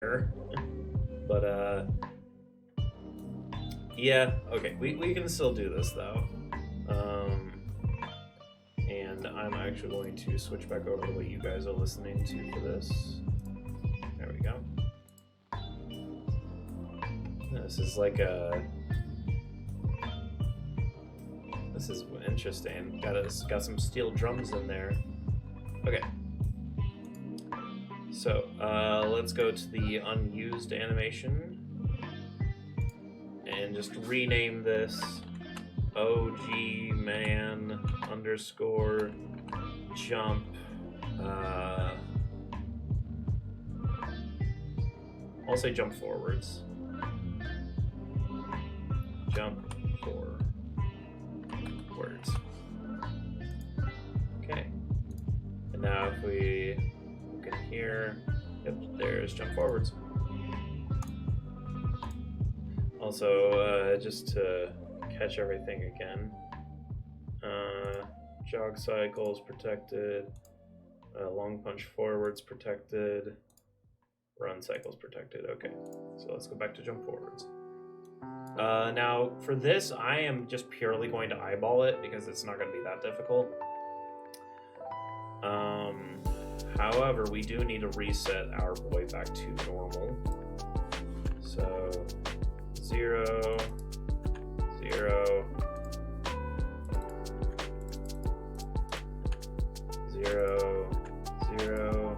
But yeah, okay, we can still do this though. And I'm actually going to switch back over to what you guys are listening to for this. There we go. This is like a. This is interesting. Got some steel drums in there. Okay. So let's go to the unused animation and just rename this OG man underscore jump. I'll say jump forwards. Jump forwards. Okay. And now if we look in here, yep, there's jump forwards. Also, just to catch everything again, jog cycles protected, long punch forwards protected, run cycles protected. Okay, so let's go back to jump forwards. Now, for this, I am just purely going to eyeball it because it's not going to be that difficult. However, we do need to reset our boy back to normal. So 0, 0, 0, 0,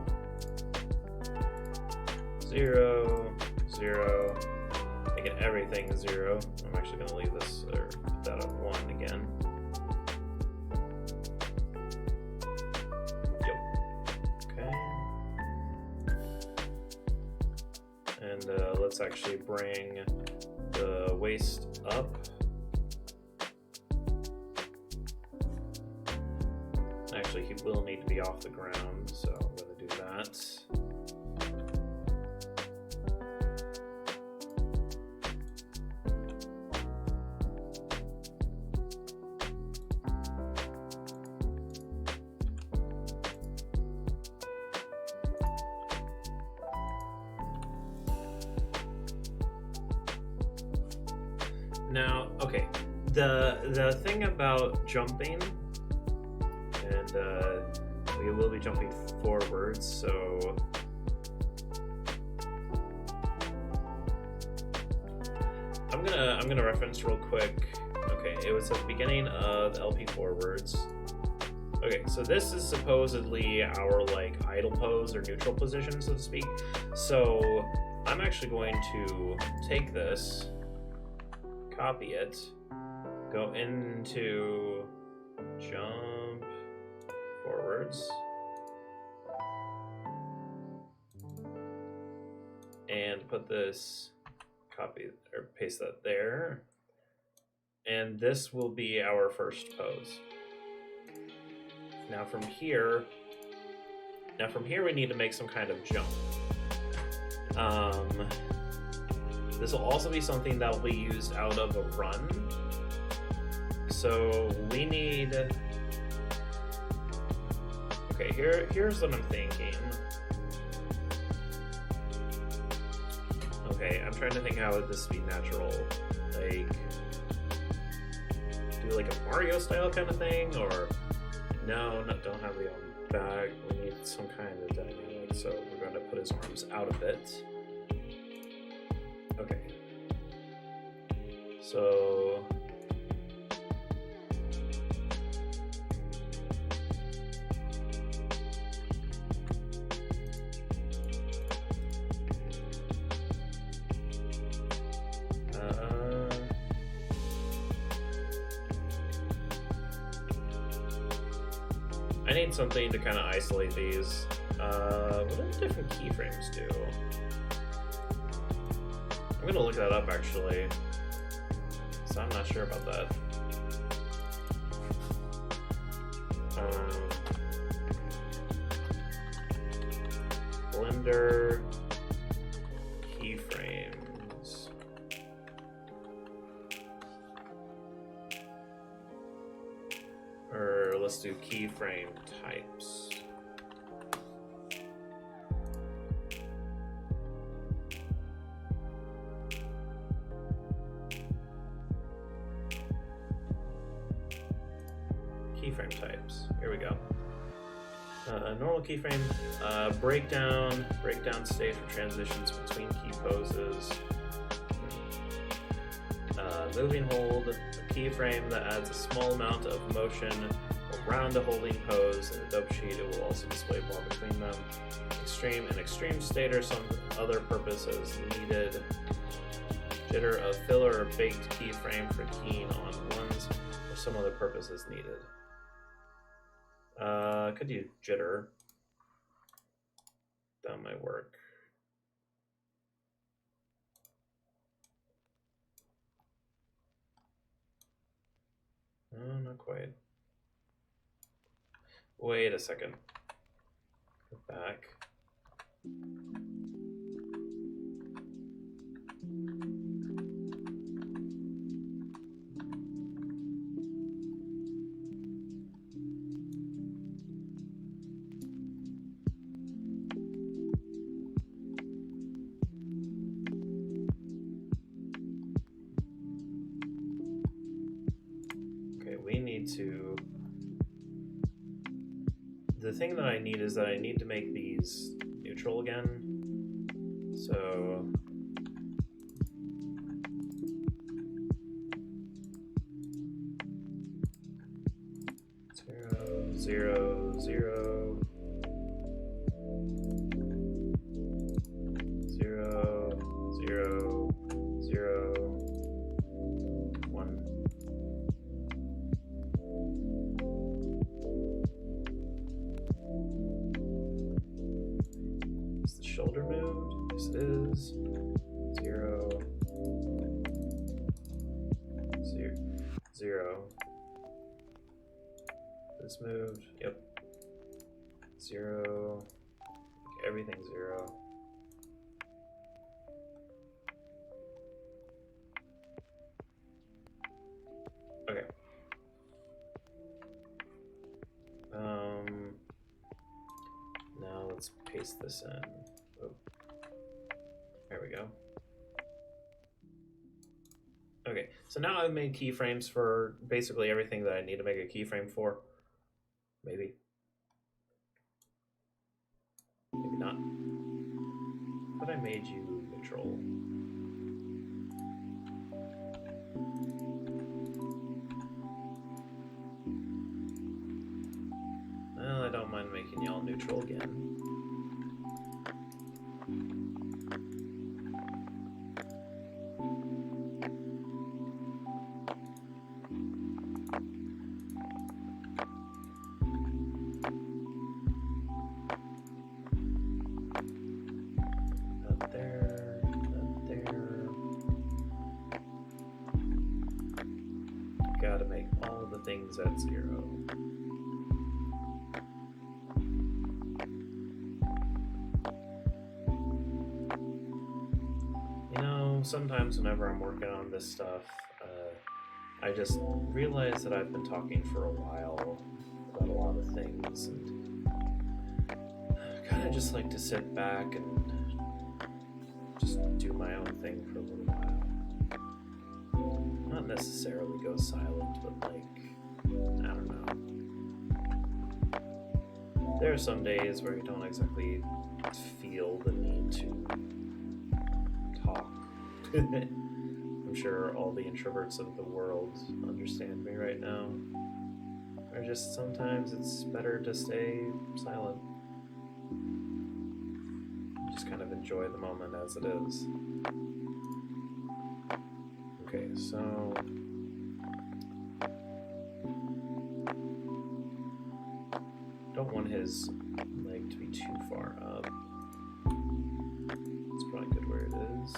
0, 0. Making everything 0. I'm actually going to leave this or put that on 1 again. And let's actually bring the waist up. Actually, he will need to be off the ground, so I'm going to do that. Now, okay, the thing about jumping, and we will be jumping forwards, so I'm gonna reference real quick. Okay, it was at the beginning of LP forwards. Okay, so this is supposedly our like idle pose or neutral position, so to speak. So I'm actually going to take this, copy it, go into jump forwards, and put this, copy or paste that there, and this will be our first pose. Now from here we need to make some kind of jump. This will also be something that will be used out of a run. So we need. Okay, here's what I'm thinking. Okay, I'm trying to think how would this be natural. Like, do like a Mario style kind of thing, or no, don't have the arm back. We need some kind of dynamic, so we're going to put his arms out a bit. Okay. So I need something to kind of isolate these. What do different keyframes do? I'm gonna look that up actually, so I'm not sure about that. Blender keyframes. Or let's do keyframe types. keyframe types. Here we go. Normal keyframe, breakdown state for transitions between key poses. Moving hold, a keyframe that adds a small amount of motion around a holding pose. In the dope sheet, it will also display more between them. Extreme and extreme state or some other purposes needed. Jitter, a filler or baked keyframe for keying on ones or some other purposes needed. Could do jitter. That might work. No, not quite. Wait a second. Go back. The thing that I need is that I need to make these neutral again. So zero, zero, zero, zero, zero, zero, one. Shoulder moved. Yes, it is. Zero. Zero. Zero. This moved. Yep. Zero. Everything zero. Okay. Now let's paste this in. Oh. There we go. Okay, so now I've made keyframes for basically everything that I need to make a keyframe for. Maybe. Maybe not. But I made you neutral. Well, I don't mind making y'all neutral again. Gotta make all the things at zero. You know, sometimes whenever I'm working on this stuff, I just realize that I've been talking for a while about a lot of things, and I kind of just like to sit back and just do my own thing for a little while. Not necessarily go silent, but like, I don't know. There are some days where you don't exactly feel the need to talk. I'm sure all the introverts of the world understand me right now. Or just sometimes it's better to stay silent. Just kind of enjoy the moment as it is. Okay, so don't want his leg to be too far up. It's probably good where it is.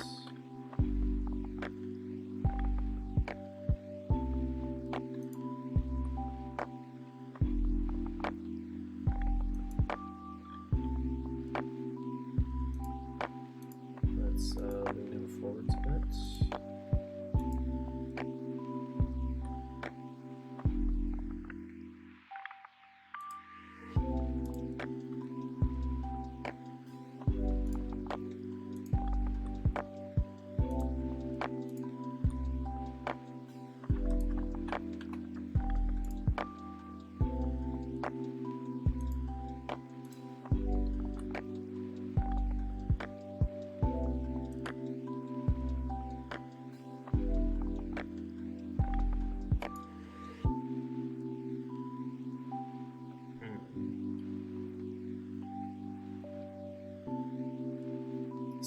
Let's lean him forwards a bit.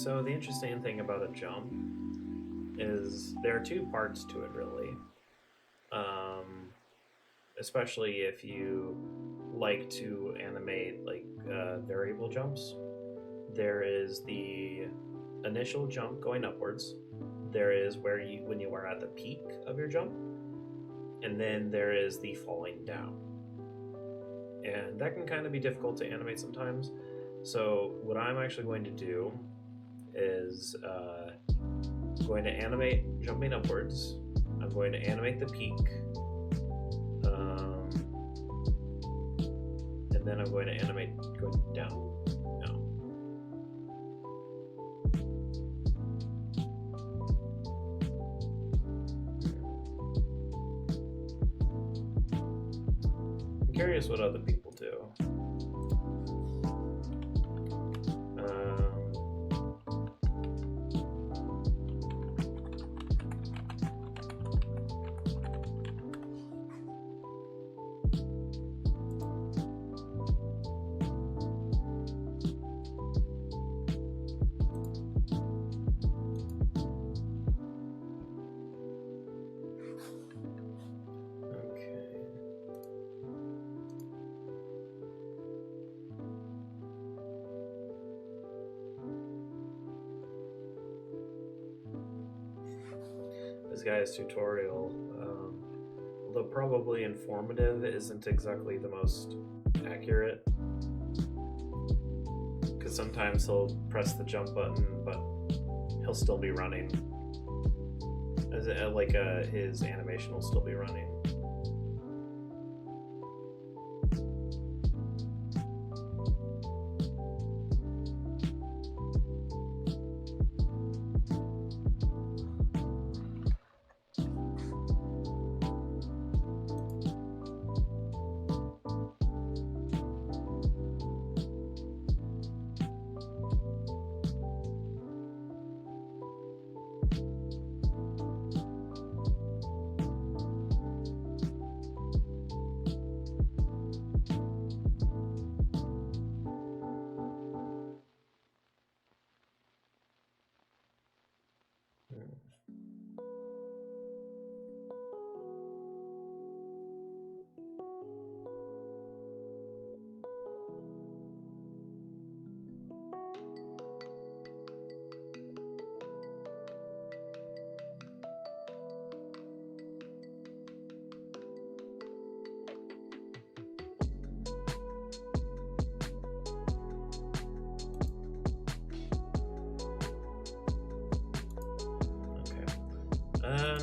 so the interesting thing about a jump is there are two parts to it, really. Especially if you like to animate like variable jumps. There is the initial jump going upwards. There is where you when you are at the peak of your jump, and then there is the falling down. And that can kind of be difficult to animate sometimes. So what I'm actually going to do is going to animate jumping upwards. I'm going to animate the peak. And then I'm going to animate going down. No. I'm curious what other people do. This guy's tutorial, although probably informative, isn't exactly the most accurate. Because sometimes he'll press the jump button, but he'll still be running. His animation will still be running.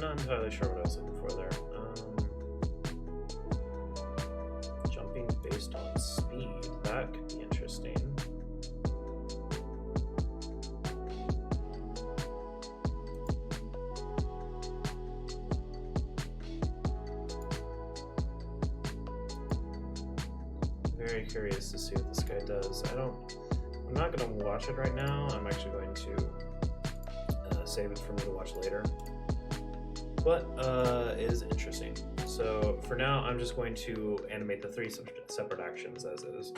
Not entirely sure what I was looking for there. Jumping based on speed. That could be interesting. Very curious to see what this guy does. I'm not going to watch it right now. I'm actually going to save it for me to watch later. But it is interesting. So for now, I'm just going to animate the three separate actions as is.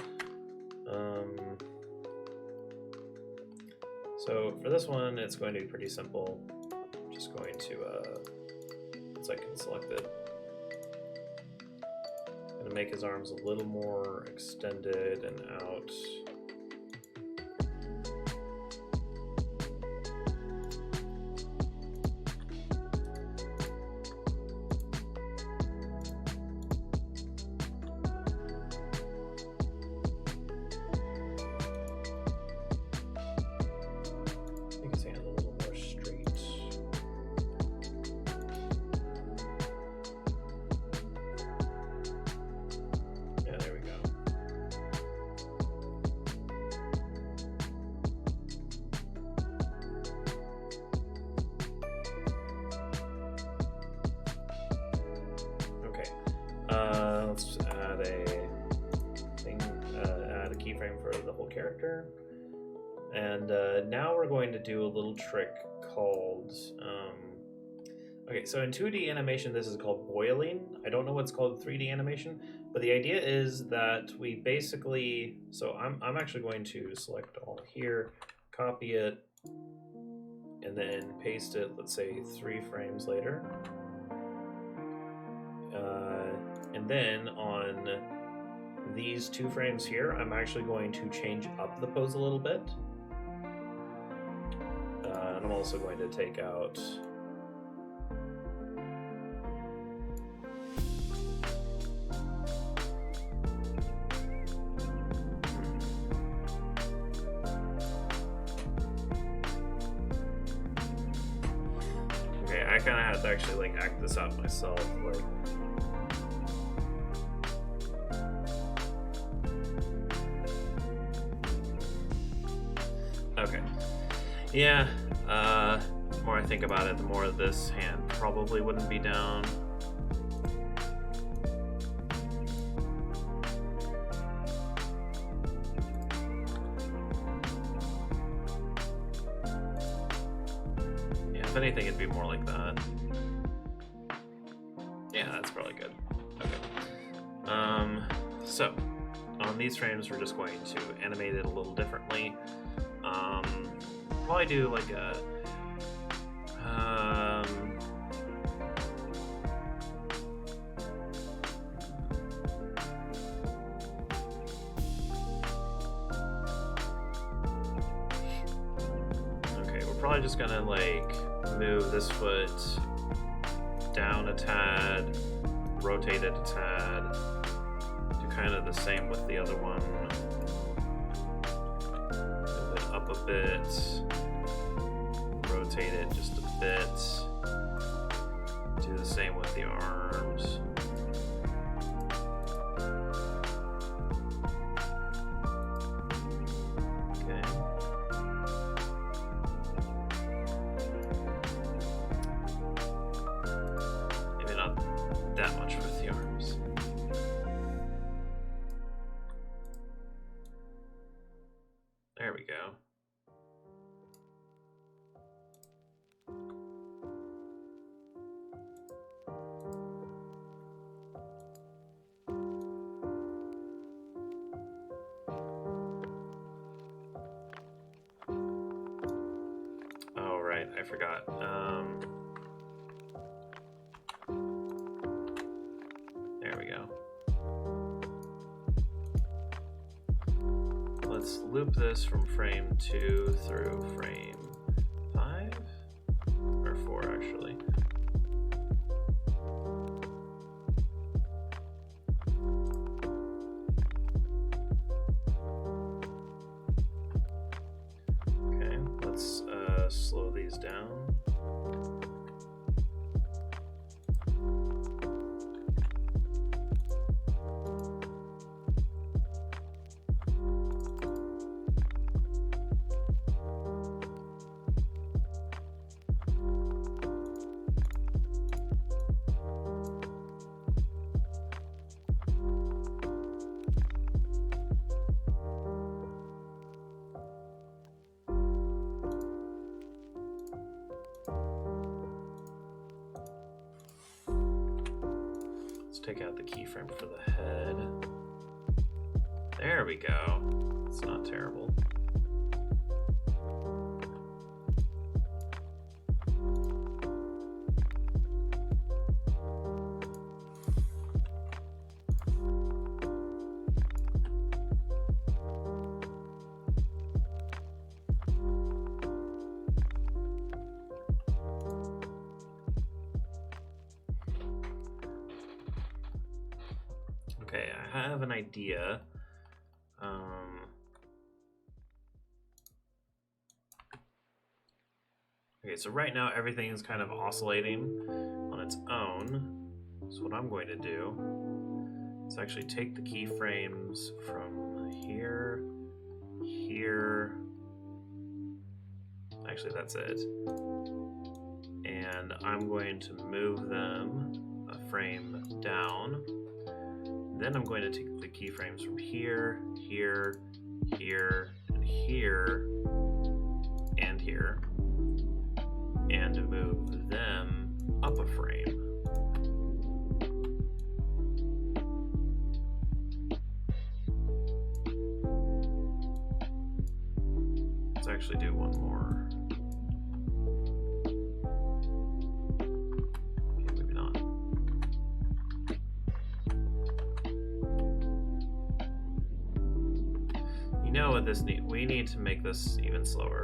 So for this one, it's going to be pretty simple. I'm just going to, once I can select it, I'm going to make his arms a little more extended and out. Let's add add a keyframe for the whole character. And now we're going to do a little trick called, okay, so in 2D animation, this is called boiling. I don't know what's called 3D animation, but the idea is that we basically, so I'm actually going to select all here, copy it, and then paste it, let's say 3 frames later. And then on these 2 frames here, I'm actually going to change up the pose a little bit. And I'm also going to take out I kind of had to actually like act this out myself. Like, okay, yeah. The more I think about it, the more this hand probably wouldn't be down. If anything, it'd be more like that. Yeah, that's probably good. Okay. So on these frames, we're just going to animate it a little differently. Probably do like a okay, we're probably just gonna like move this foot down a tad, rotate it a tad, do kind of the same with the other one, move it up a bit, rotate it just a bit, do the same with the arms. That much with the arms. There we go. Oh, right, I forgot. There we go. Let's loop this from frame 2 through frame 5, or 4 actually. Okay, let's slow these down. Take out the keyframe for the head. There we go. It's not terrible. Okay, I have an idea. Okay, so right now everything is kind of oscillating on its own. So what I'm going to do is actually take the keyframes from here, here. Actually, that's it. And I'm going to move them a frame down. Then I'm going to take the keyframes from here, here, here, and here, and here, and move them up a frame. Let's actually do one more. You know what this need? We need to make this even slower.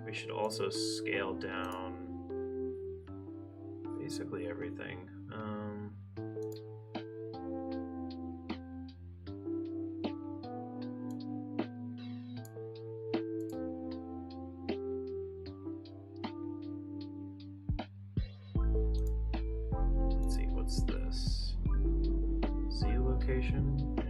We should also scale down basically everything. Let's see, what's this? Z location? Yeah.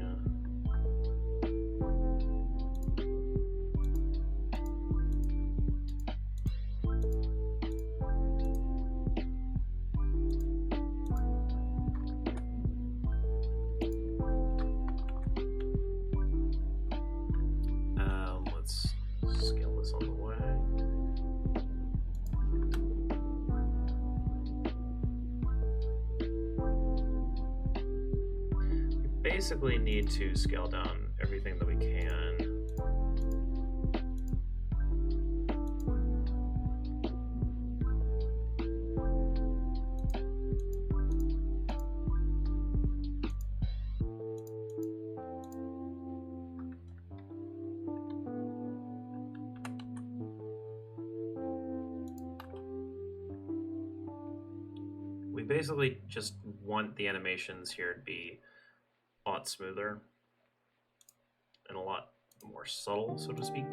Let's scale this all the way. We basically need to scale down everything that we can. We basically just want the animations here to be a lot smoother and a lot more subtle, so to speak.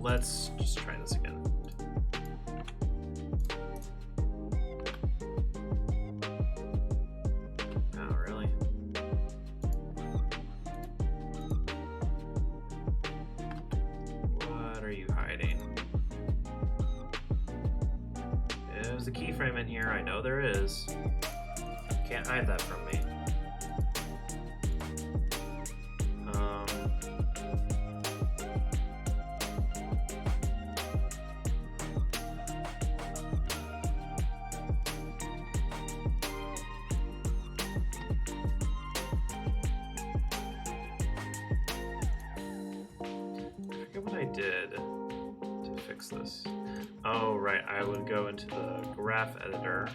Let's just try this again. Oh, really? What are you hiding? There's a keyframe in here. I know there is. Can't hide that from me. Did to fix this. Oh, right. I would go into the graph editor.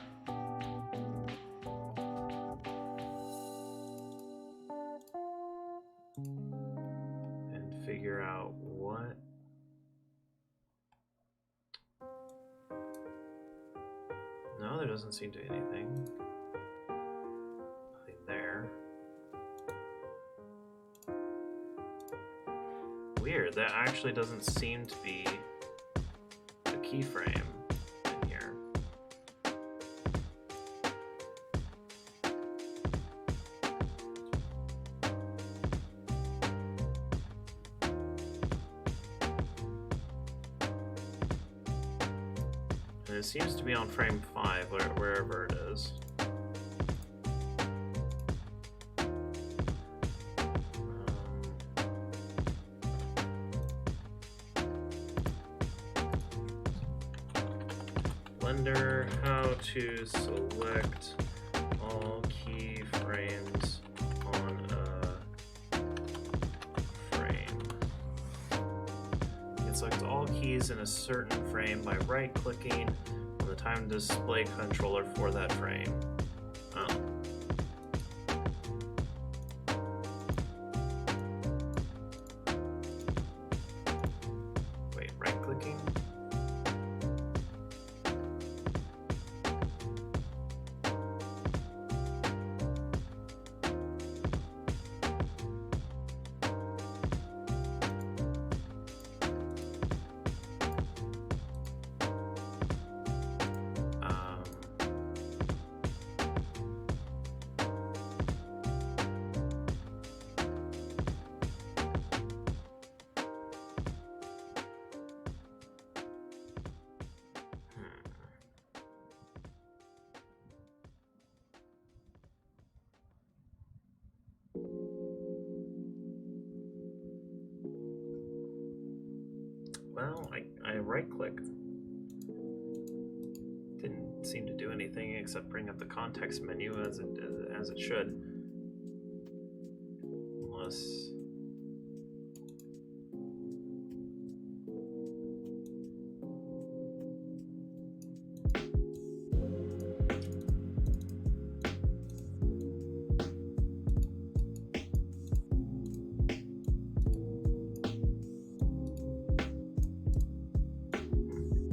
And figure out what. No, there doesn't seem to be anything. Nothing there. Weird, that actually doesn't seem to be the keyframe in here. And it seems to be on frame 5, wherever it is. Blender, how to select all keyframes on a frame. keys in a certain frame by right-clicking on the time display controller for that frame. Oh. Wait, right-clicking? Well, I right-click. Didn't seem to do anything except bring up the context menu as it should. Unless...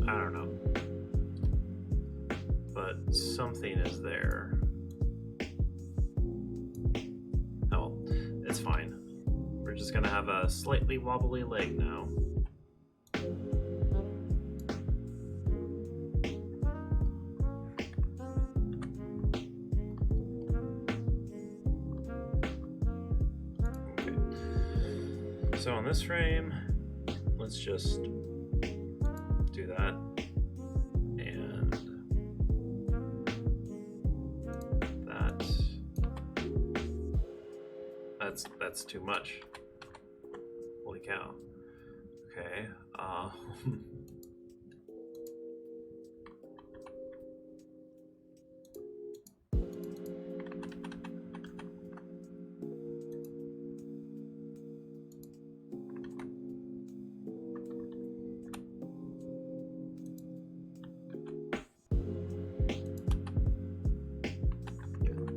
I don't know. But something is there. Oh, it's fine. We're just gonna have a slightly wobbly leg now. Okay. So on this frame, let's just do that. And that's too much. Holy cow. Okay.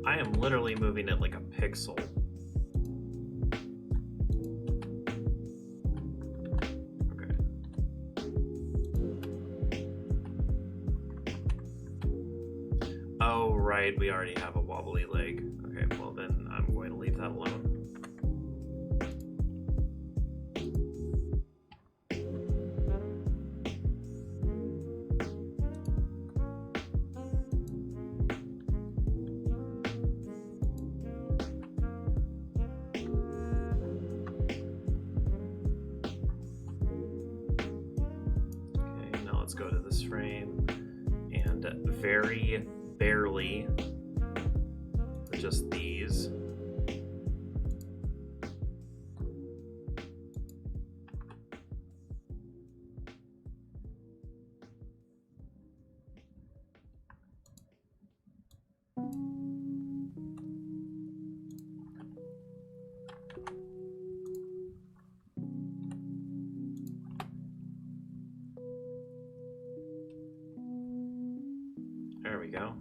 I am literally moving it like a pixel. Okay. Oh, right, we already have a wobbly leg. Okay, well then I'm going to leave that alone. Let's go to this frame and very barely just these. There we go.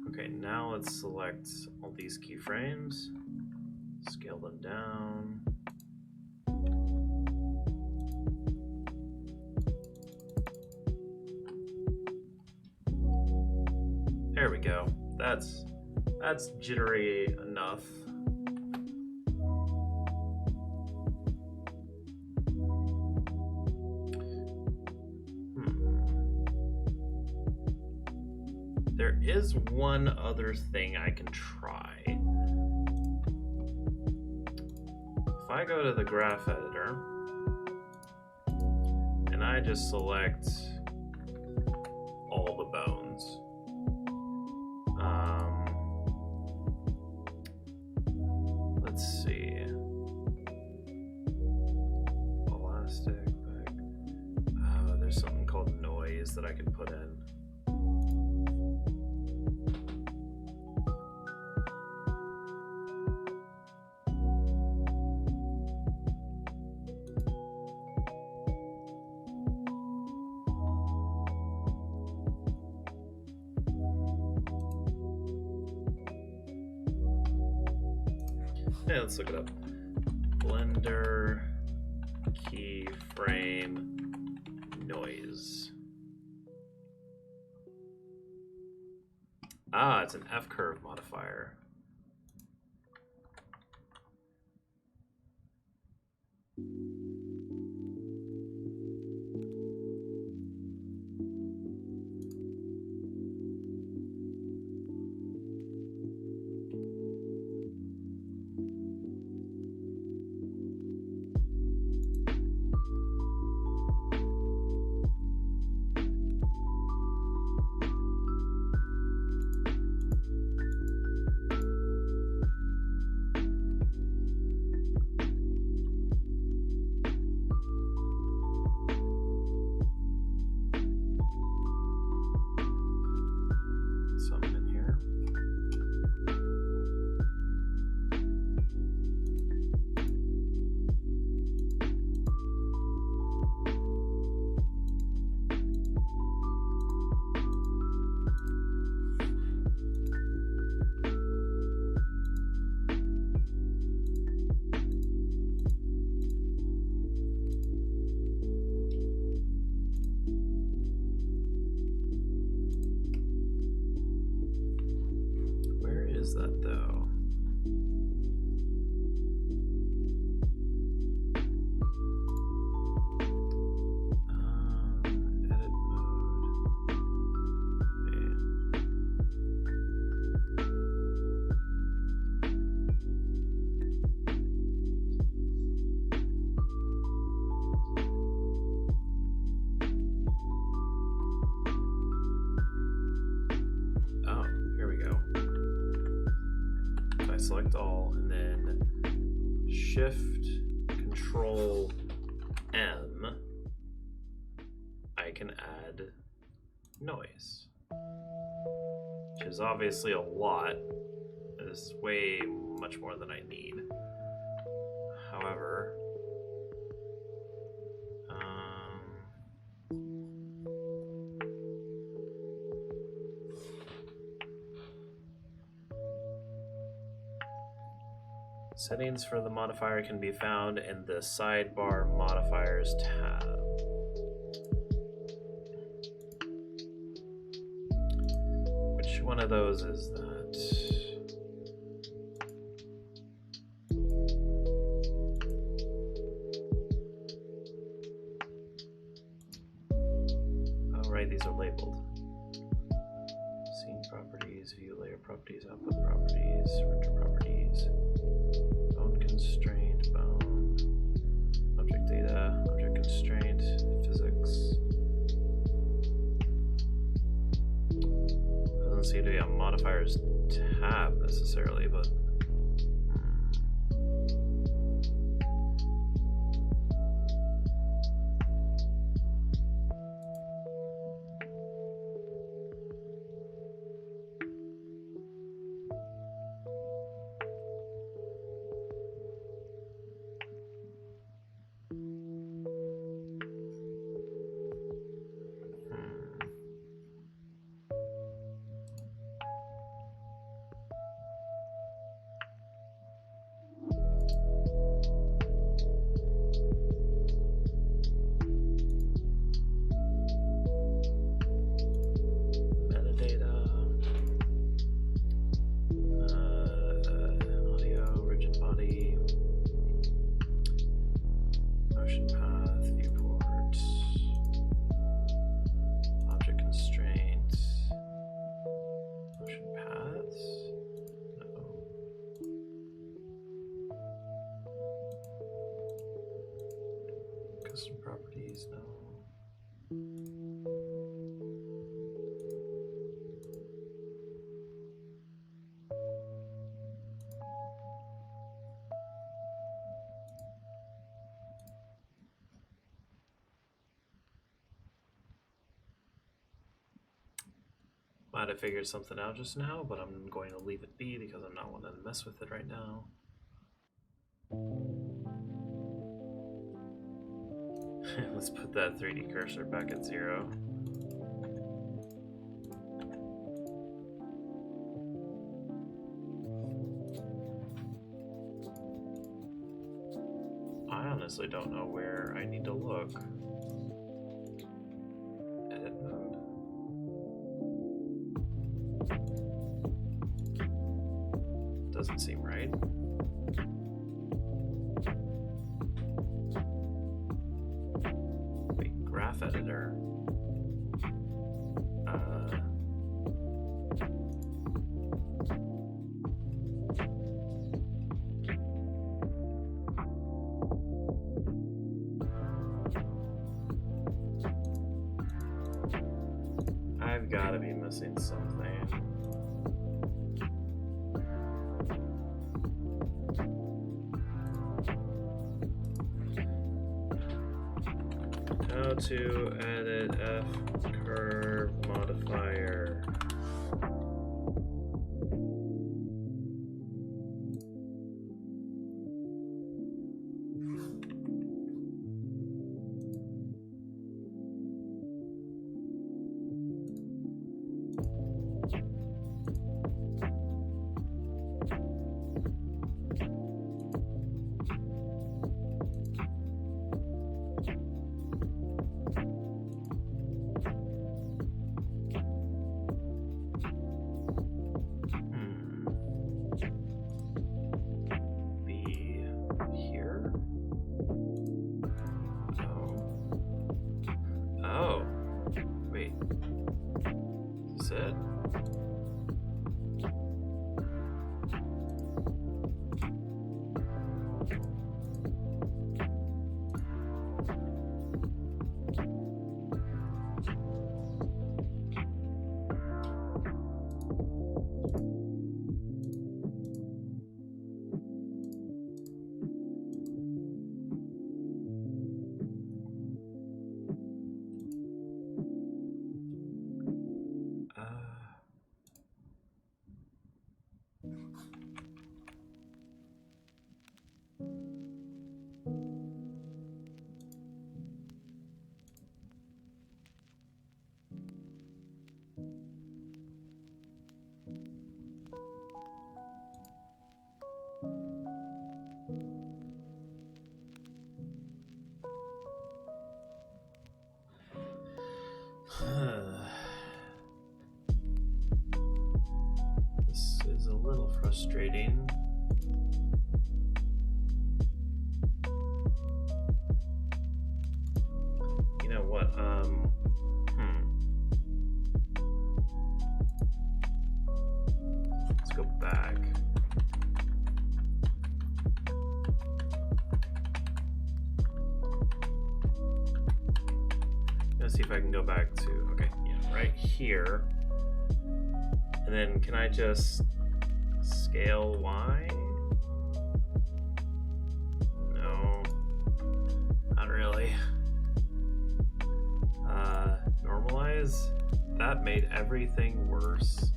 Okay, now let's select all these keyframes, scale them down. There we go. That's jittery enough. There is one other thing I can try. If I go to the graph editor and I just select all the bones, let's see, elastic, there's something called noise that I can put in. Yeah, let's look it up. Blender keyframe noise. Ah, it's an F-curve modifier. Is that though? Edit mode. Oh, here we go. I select all and then Shift Control M, I can add noise, which is obviously a lot. It is way much more than I need. However, settings for the modifier can be found in the sidebar modifiers tab. Which one of those is that? Oh, right, these are labeled. Scene properties, view layer properties, output properties, render properties. Bone constraint, bone, object data, object constraint, physics. Doesn't seem to be a modifiers tab necessarily, but custom properties, no. Might have figured something out just now, but I'm going to leave it be because I'm not wanting to mess with it right now. Let's put that 3D cursor back at 0. honestly don't know where I need to look. Edit mode. Doesn't seem right. Wait, graph editor. I've got to be missing something. How to edit F curve modifier. This is a little frustrating. You know what? Let's go back. Let's see if I can go back to, okay, yeah, right here. And then can I just scale Y? No, not really. Normalize? That made everything worse.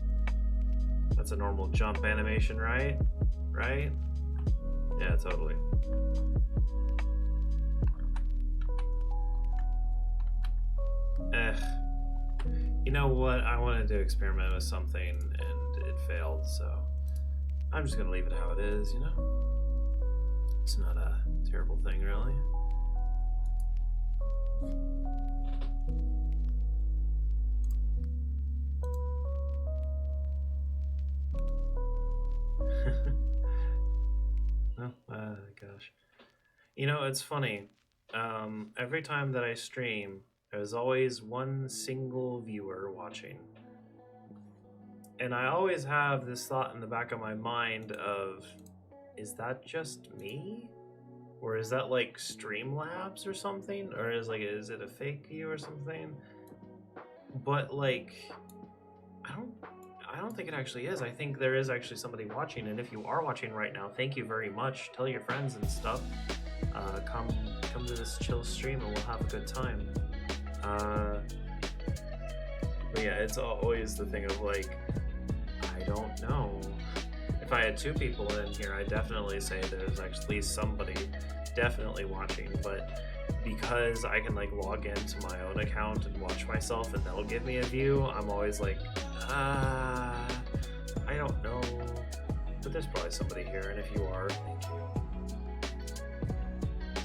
That's a normal jump animation, right? Right? Yeah, totally. You know what? I wanted to experiment with something and it failed, so I'm just gonna leave it how it is, you know? It's not a terrible thing, really. Oh, gosh. You know, it's funny. Every time that I stream, there's always one single viewer watching. And I always have this thought in the back of my mind of, is that just me? Or is that like Streamlabs or something? Or is it a fake view or something? But like, I don't think it actually is. I think there is actually somebody watching, and if you are watching right now, thank you very much. Tell your friends and stuff. Come to this chill stream and we'll have a good time. But yeah, it's always the thing of like, I don't know. If I had two people in here, I'd definitely say there's actually somebody definitely watching, but because I can like log into my own account and watch myself and they'll give me a view, I'm always like, I don't know. But there's probably somebody here, and if you are, thank you.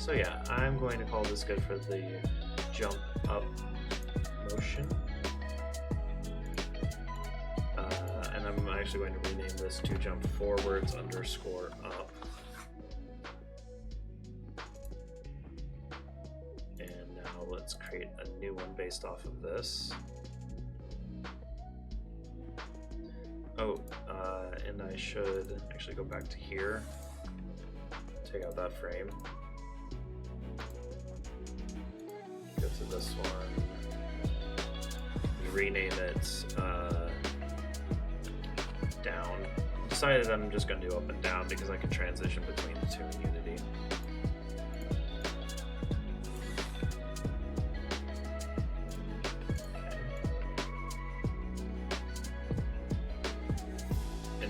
So yeah, I'm going to call this good for the jump up motion. And I'm actually going to rename this to jump forwards underscore up. And now let's create a new one based off of this. Oh, and I should actually go back to here, take out that frame, go to this one, rename it down. Decided I'm just going to do up and down because I can transition between the two in Unity.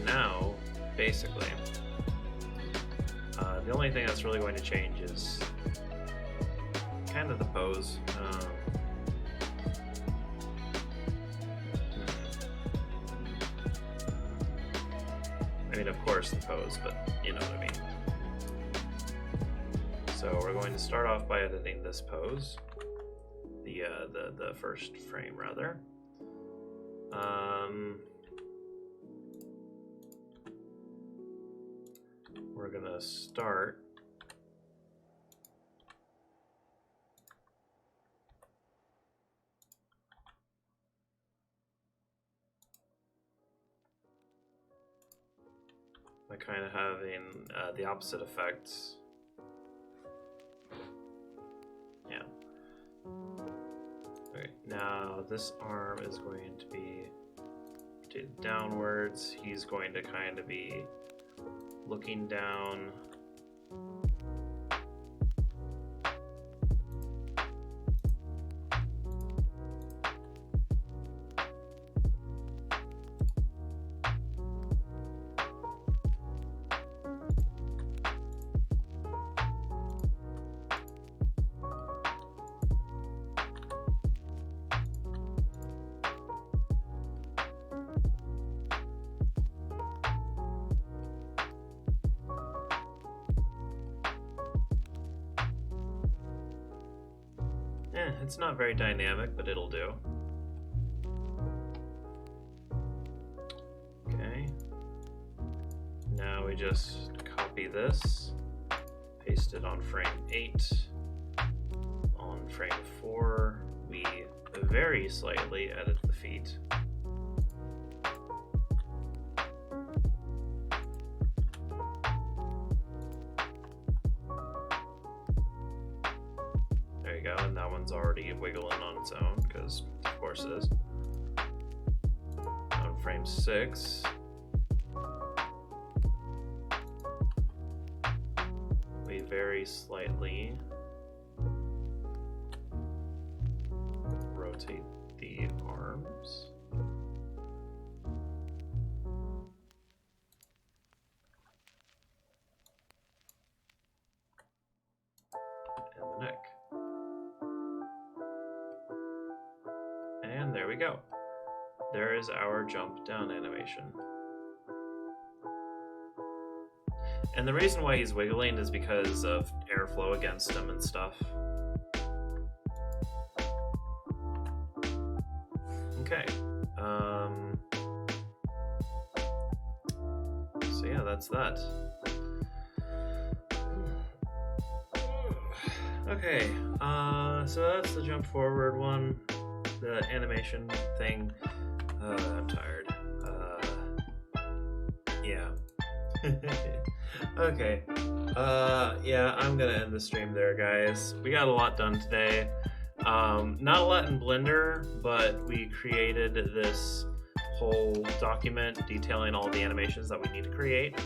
Now, basically, the only thing that's really going to change is kind of the pose. I mean, of course the pose, but you know what I mean. So we're going to start off by editing this pose, the first frame rather. We're gonna start by kind of having the opposite effects. Yeah. Okay, now this arm is going to be rotated downwards. He's going to kind of be looking down. It's not very dynamic, but it'll do. Okay. Now we just copy this, paste it on frame 8. On frame 4, we very slightly edit the feet. And that one's already wiggling on its own, because of course it is. On frame 6, we very slightly rotate the arms. And the neck. And there we go. There is our jump down animation. And the reason why he's wiggling is because of airflow against him and stuff. Okay. So yeah, that's that. Okay, so that's the jump forward one. The animation thing. I'm tired. Yeah. Okay. Yeah, I'm gonna end the stream there, guys. We got a lot done today. Not a lot in Blender, but we created this whole document detailing all the animations that we need to create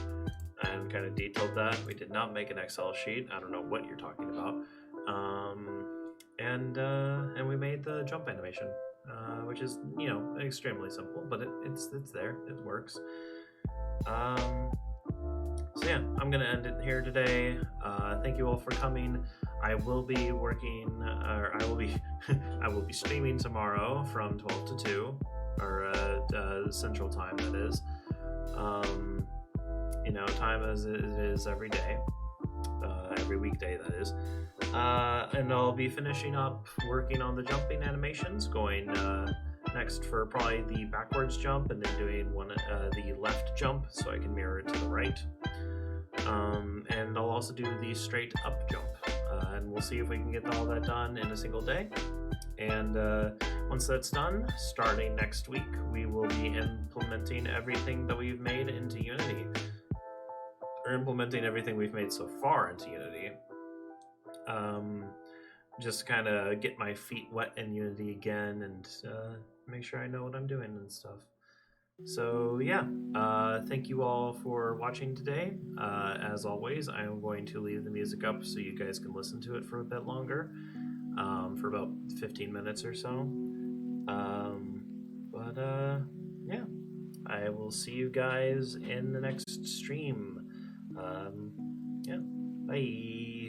and kind of detailed that. We did not make an Excel sheet. I don't know what you're talking about. And we made the jump animation, which is, you know, extremely simple, but it's there, it works. So yeah, I'm gonna end it here today. Thank you all for coming. I will be working, or I will be streaming tomorrow from 12 to 2, or Central Time, that is. You know, time as it is every day. every weekday, that is. And I'll be finishing up working on the jumping animations, going next for probably the backwards jump, and then doing the left jump so I can mirror it to the right. And I'll also do the straight up jump, and we'll see if we can get all that done in a single day. And once that's done, starting next week, we will be implementing everything that we've made into Unity. Or implementing everything we've made so far into Unity. Just kind of get my feet wet in Unity again and make sure I know what I'm doing and stuff. So yeah, thank you all for watching today. As always, I am going to leave the music up so you guys can listen to it for a bit longer, for about 15 minutes or so. Yeah, I will see you guys in the next stream. Yeah, bye.